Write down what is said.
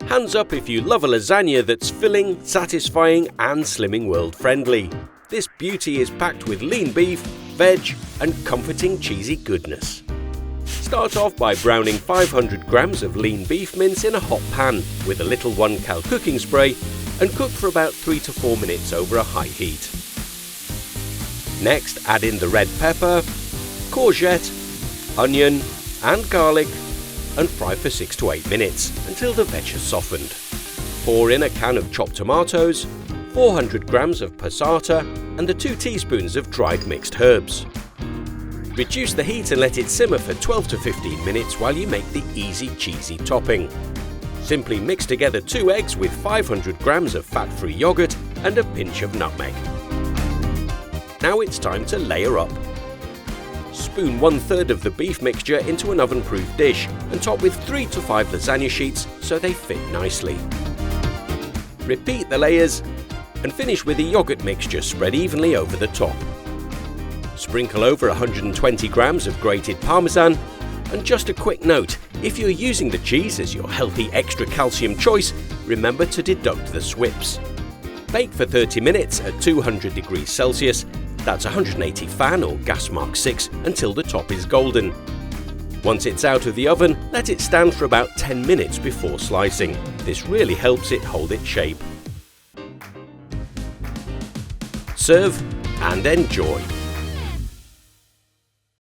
Hands up if you love a lasagna that's filling, satisfying and Slimming World friendly. This beauty is packed with lean beef, veg and comforting cheesy goodness. Start off by browning 500 grams of lean beef mince in a hot pan with a little 1 cal cooking spray and cook for about 3 to 4 minutes over a high heat. Next, add in the red pepper, courgette, onion and garlic and fry for 6 to 8 minutes until the veg has softened. Pour in a can of chopped tomatoes, 400 grams of passata and the 2 teaspoons of dried mixed herbs. Reduce the heat and let it simmer for 12 to 15 minutes while you make the easy cheesy topping. Simply mix together 2 eggs with 500 grams of fat-free yogurt and a pinch of nutmeg. Now it's time to layer up. Spoon 1/3 of the beef mixture into an oven-proof dish and top with 3 to 5 lasagna sheets so they fit nicely. Repeat the layers and finish with a yogurt mixture spread evenly over the top. Sprinkle over 120 grams of grated Parmesan, and just a quick note, if you're using the cheese as your healthy extra calcium choice, remember to deduct the swips. Bake for 30 minutes at 200 degrees Celsius, that's 180 fan or gas mark 6, until the top is golden. Once it's out of the oven, let it stand for about 10 minutes before slicing. This really helps it hold its shape. Serve and enjoy.